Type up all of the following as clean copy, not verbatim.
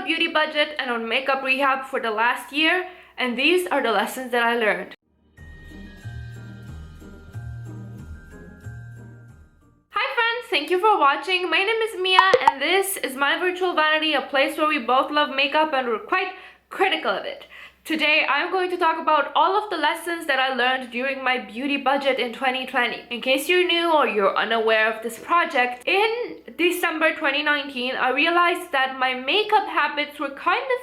a beauty budget and on makeup rehab for the last year, and these are the lessons that I learned. Hi friends, thank you for watching. My name is Mia and this is my virtual vanity, a place where we both love makeup and we're quite critical of it. Today I'm going to talk about all of the lessons that I learned during my beauty budget in 2020. In case you're new or you're unaware of this project, in December 2019 I realized that my makeup habits were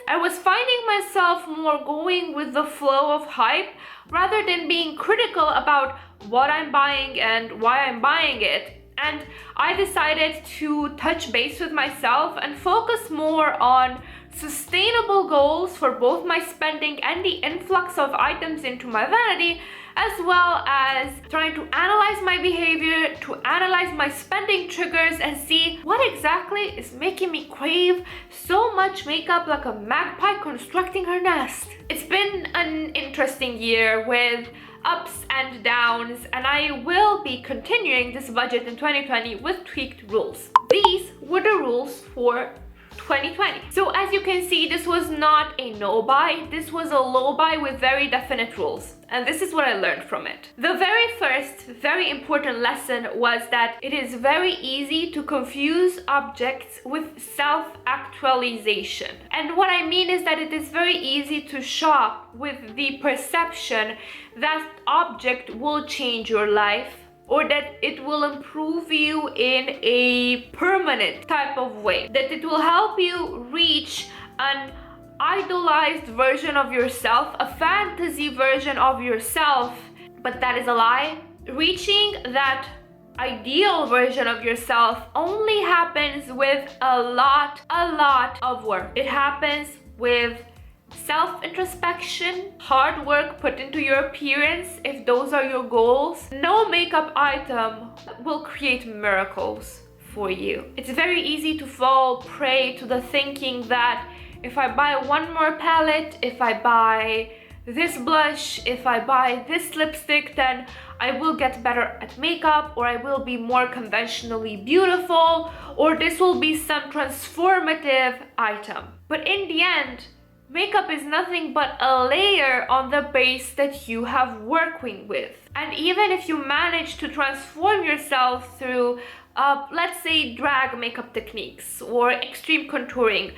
I was finding myself more going with the flow of hype rather than being critical about what I'm buying and why I'm buying it. And I decided to touch base with myself and focus more on sustainable goals for both my spending and the influx of items into my vanity, as well as trying to analyze my behavior, to analyze my spending triggers and see what exactly is making me crave so much makeup like a magpie constructing her nest. It's been an interesting year with ups and downs, and I will be continuing this budget in 2020 with tweaked rules. These were the rules for 2020. So as you can see, this was not a no buy, this was a low buy with very definite rules. And this is what I learned from it. The very first, very important lesson was that it is very easy to confuse objects with self-actualization. And what I mean is that it is very easy to shop with the perception that object will change your life, or that it will improve you in a permanent type of way, that it will help you reach an idolized version of yourself, a fantasy version of yourself. But that is a lie. Reaching that ideal version of yourself only happens with a lot of work. It happens with self-introspection, hard work put into your appearance if those are your goals. No makeup item will create miracles for you. It's very easy to fall prey to the thinking that if I buy one more palette, if I buy this blush, if I buy this lipstick, then I will get better at makeup, or I will be more conventionally beautiful, or this will be some transformative item. But in the end, makeup is nothing but a layer on the base that you have working with. And even if you manage to transform yourself through, let's say, drag makeup techniques or extreme contouring,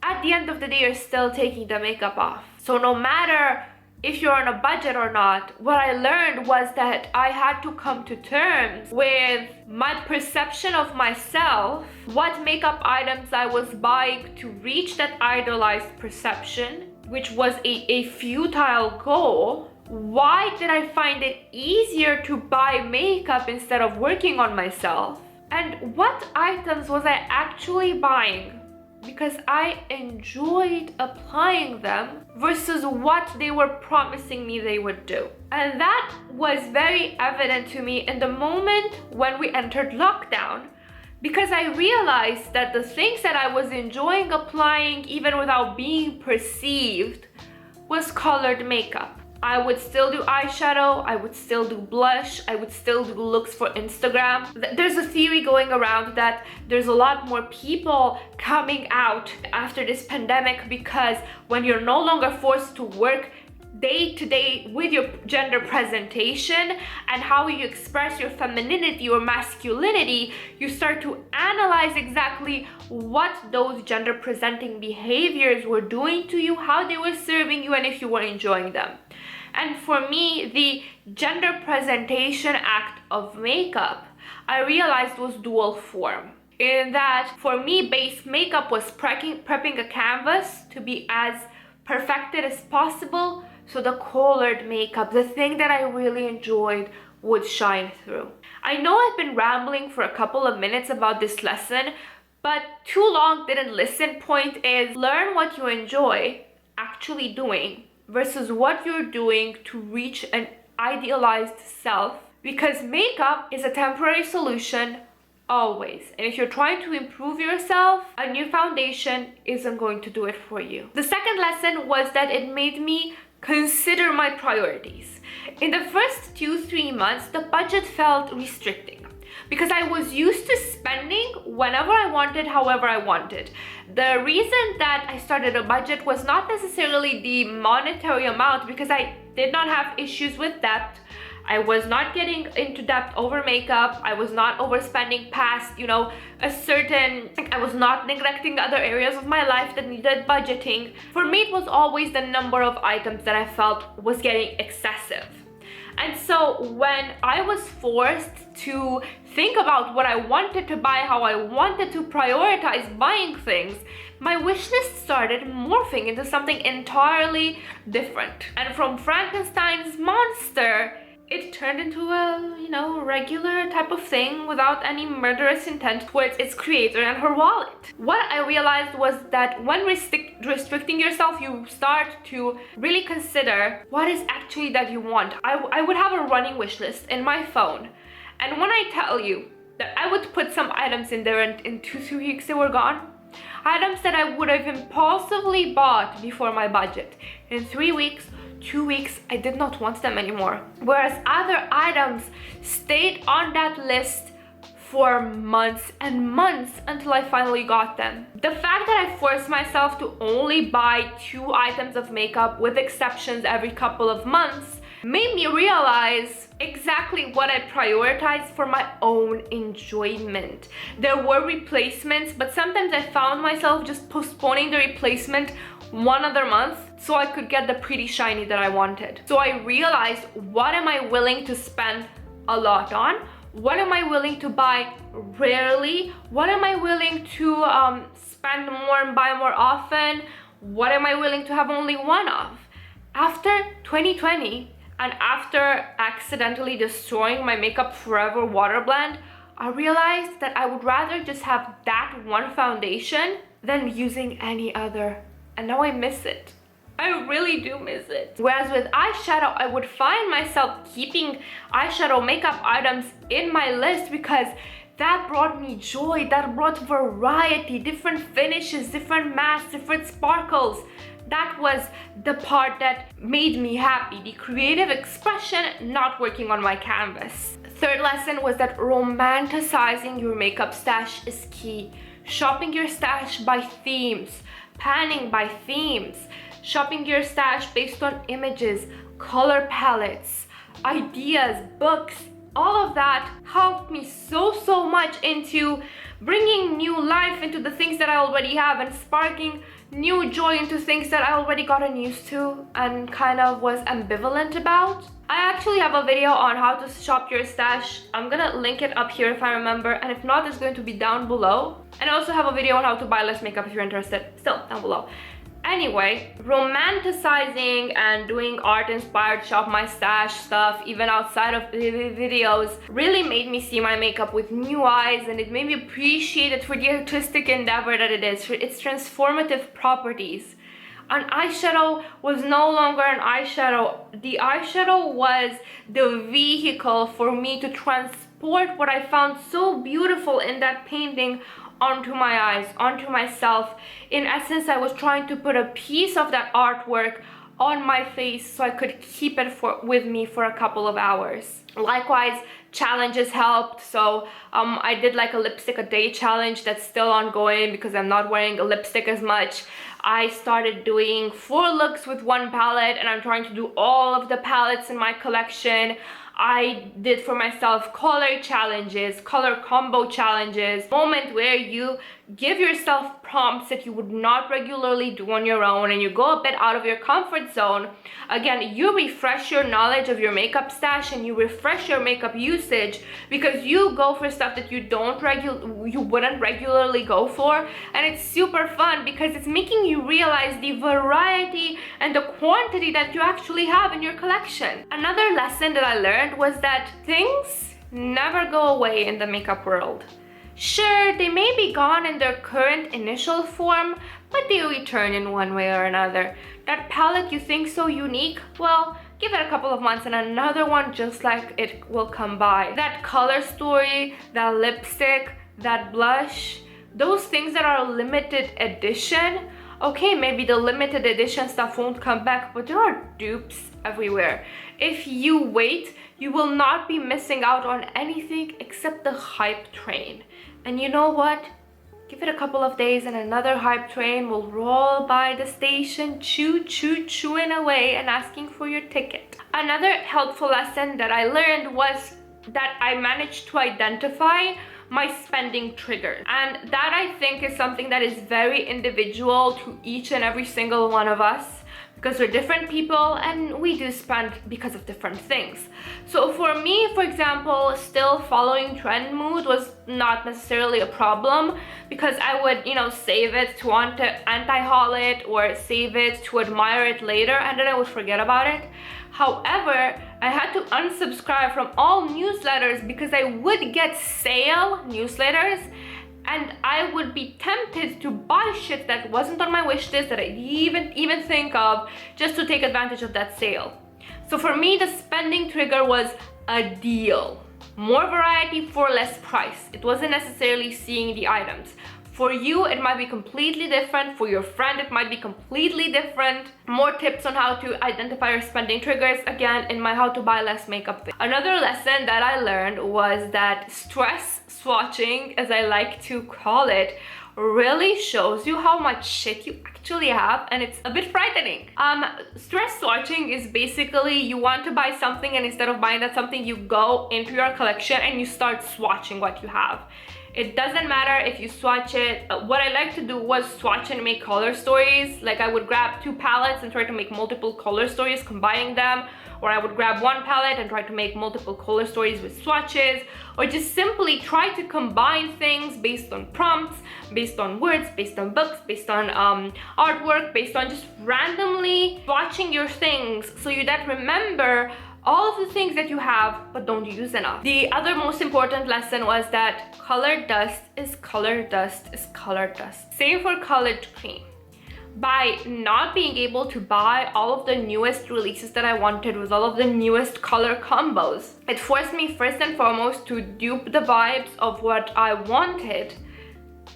at the end of the day, you're still taking the makeup off. So no matter if you're on a budget or not, what I learned was that I had to come to terms with my perception of myself, what makeup items I was buying to reach that idolized perception, which was a futile goal. Why did I find it easier to buy makeup instead of working on myself? And what items was I actually buying because I enjoyed applying them versus what they were promising me they would do. And that was very evident to me in the moment when we entered lockdown, because I realized that the things that I was enjoying applying even without being perceived was colored makeup. I would still do eyeshadow, I would still do blush, I would still do looks for Instagram. There's a theory going around that there's a lot more people coming out after this pandemic because when you're no longer forced to work day to day with your gender presentation and how you express your femininity or masculinity, you start to analyze exactly what those gender presenting behaviors were doing to you, how they were serving you, and if you were enjoying them. And for me, the gender presentation act of makeup, I realized was dual form. In that, for me, base makeup was prepping a canvas to be as perfected as possible, so the colored makeup, the thing that I really enjoyed, would shine through. I know I've been rambling for a couple of minutes about this lesson, but too long didn't listen. Point is, learn what you enjoy actually doing versus what you're doing to reach an idealized self, because makeup is a temporary solution always. And if you're trying to improve yourself, a new foundation isn't going to do it for you. The second lesson was that it made me consider my priorities. In the first 2-3 months, the budget felt restricting. because I was used to spending whenever I wanted, however I wanted. The reason that I started a budget was not necessarily the monetary amount, because I did not have issues with debt. I was not getting into debt over makeup. I was not overspending past, you know, I was not neglecting other areas of my life that needed budgeting. For me, it was always the number of items that I felt was getting excessive. And so when I was forced to think about what I wanted to buy, how I wanted to prioritize buying things, my wish list started morphing into something entirely different. And from Frankenstein's monster, it turned into a, you know, regular type of thing without any murderous intent towards its creator and her wallet. What I realized was that when restricting yourself, you start to really consider what is actually that you want. I would have a running wish list in my phone, and when I tell you that I would put some items in there and in 2-3 weeks they were gone, items that I would have impulsively bought before my budget, in 3 weeks, 2 weeks, I did not want them anymore. Whereas other items stayed on that list for months and months until I finally got them. The fact that I forced myself to only buy 2 items of makeup, with exceptions, every couple of months, made me realize exactly what I prioritized for my own enjoyment. There were replacements, but sometimes I found myself just postponing the replacement one other month so I could get the pretty shiny that I wanted. So I realized, what am I willing to spend a lot on? What am I willing to buy rarely? What am I willing to spend more and buy more often? What am I willing to have only one of? After 2020, and after accidentally destroying my Makeup Forever water blend, I realized that I would rather just have that one foundation than using any other. And now I miss it. I really do miss it. Whereas with eyeshadow, I would find myself keeping eyeshadow makeup items in my list because that brought me joy, that brought variety, different finishes, different masks, different sparkles. That was the part that made me happy, the creative expression, not working on my canvas. Third lesson was that romanticizing your makeup stash is key. Shopping your stash by themes, panning by themes, shopping your stash based on images, color palettes, ideas, books. All of that helped me so much into bringing new life into the things that I already have and sparking new joy into things that I already gotten used to and kind of was ambivalent about. I actually have a video on how to shop your stash. I'm gonna link it up here if I remember, and if not, it's going to be down below. And I also have a video on how to buy less makeup if you're interested, still down below. Anyway, romanticizing and doing art-inspired shop my stash stuff, even outside of the videos, really made me see my makeup with new eyes, and it made me appreciate it for the artistic endeavor that it is, for its transformative properties. An eyeshadow was no longer an eyeshadow. The eyeshadow was the vehicle for me to transport what I found so beautiful in that painting onto my eyes, onto myself. In essence, I was trying to put a piece of that artwork on my face so I could keep it with me for a couple of hours. Likewise, challenges helped. So I did like a lipstick a day challenge that's still ongoing because I'm not wearing a lipstick as much. I started doing 4 looks with 1 palette, and I'm trying to do all of the palettes in my collection. I did for myself color challenges, color combo challenges, moment where you give yourself prompts that you would not regularly do on your own and you go a bit out of your comfort zone. Again, you refresh your knowledge of your makeup stash and you refresh your makeup usage because you go for stuff that you wouldn't regularly go for, and it's super fun because it's making you realize the variety and the quantity that you actually have in your collection. Another lesson that I learned was that things never go away in the makeup world. Sure, they may be gone in their current initial form, but they return in one way or another. That palette you think so unique, well, give it a couple of months and another one just like it will come by. That color story, that lipstick, that blush, those things that are limited edition Okay, maybe the limited edition stuff won't come back, but there are dupes everywhere. If you wait, you will not be missing out on anything except the hype train. And you know what? Give it a couple of days and another hype train will roll by the station, chewing away and asking for your ticket. Another helpful lesson that I learned was that I managed to identify my spending triggers. And that, I think, is something that is very individual to each and every single one of us, because we're different people and we do spend because of different things. So for me, for example, still following trend mood was not necessarily a problem, because I would, you know, save it to anti-haul it or save it to admire it later, and then I would forget about it. However, I had to unsubscribe from all newsletters because I would get sale newsletters and I would be tempted to buy shit that wasn't on my wish list that I even think of, just to take advantage of that sale. So for me, the spending trigger was a deal. More variety for less price. It wasn't necessarily seeing the items. For you, it might be completely different. For your friend, it might be completely different. More tips on how to identify your spending triggers, again, in my How to Buy Less Makeup video. Another lesson that I learned was that stress swatching, as I like to call it, really shows you how much shit you actually have, and it's a bit frightening. Stress swatching is basically, you want to buy something, and instead of buying that something, you go into your collection and you start swatching what you have. It doesn't matter if you swatch it. What I like to do was swatch and make color stories. Like, I would grab 2 palettes and try to make multiple color stories, combining them. Or I would grab 1 palette and try to make multiple color stories with swatches. Or just simply try to combine things based on prompts, based on words, based on books, based on artwork, based on just randomly swatching your things, so you that remember all of the things that you have but don't use enough. The other most important lesson was that colored dust is colored dust is colored dust. Same for colored cream. By not being able to buy all of the newest releases that I wanted with all of the newest color combos, it forced me first and foremost to dupe the vibes of what I wanted.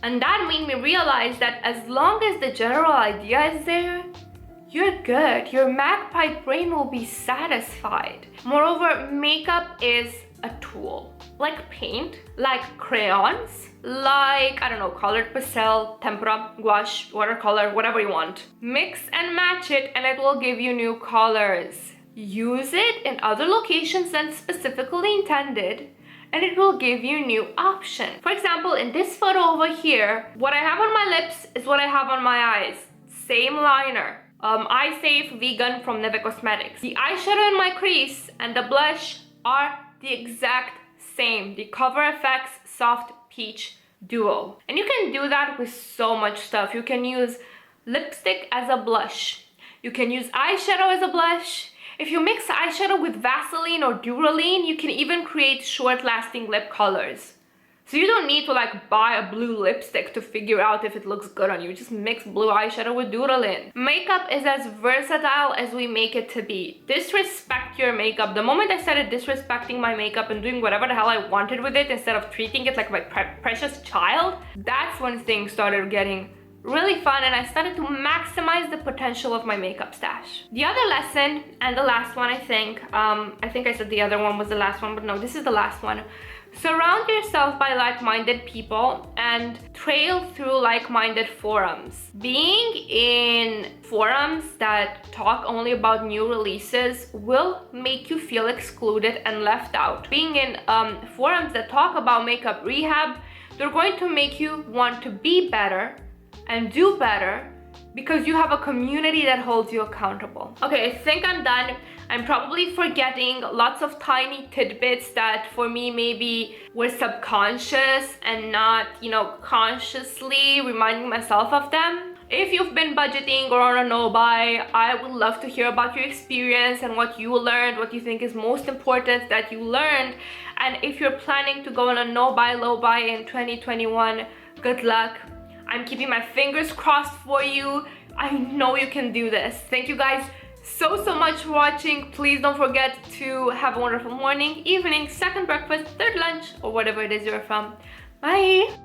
And that made me realize that as long as the general idea is there, you're good. Your magpie brain will be satisfied. Moreover, makeup is a tool. Like paint, like crayons, like, I don't know, colored pastel, tempera, gouache, watercolor, whatever you want. Mix and match it and it will give you new colors. Use it in other locations than specifically intended, and it will give you new options. For example, in this photo over here, what I have on my lips is what I have on my eyes. Same liner. Eye Safe Vegan from Neve Cosmetics. The eyeshadow in my crease and the blush are the exact same. The Cover FX Soft Peach Duo. And you can do that with so much stuff. You can use lipstick as a blush. You can use eyeshadow as a blush. If you mix eyeshadow with Vaseline or Duraline, you can even create short-lasting lip colors. So you don't need to like buy a blue lipstick to figure out if it looks good on you. Just mix blue eyeshadow with Duraline. Makeup is as versatile as we make it to be. Disrespect your makeup. The moment I started disrespecting my makeup and doing whatever the hell I wanted with it instead of treating it like my precious child, that's when things started getting really fun and I started to maximize the potential of my makeup stash. The other lesson, and the last one, I think I said the other one was the last one, but no, this is the last one. Surround yourself by like-minded people and trail through like-minded forums. Being in forums that talk only about new releases will make you feel excluded and left out. Being in forums that talk about makeup rehab, they're going to make you want to be better and do better because you have a community that holds you accountable. Okay, I think I'm done. I'm probably forgetting lots of tiny tidbits that for me maybe were subconscious and not, you know, consciously reminding myself of them. If you've been budgeting or on a no-buy, I would love to hear about your experience and what you learned, what you think is most important that you learned. And if you're planning to go on a no-buy, low-buy in 2021, good luck. I'm keeping my fingers crossed for you. I know you can do this. Thank you guys so much for watching. Please don't forget to have a wonderful morning, evening, second breakfast, third lunch, or whatever it is you're from. Bye!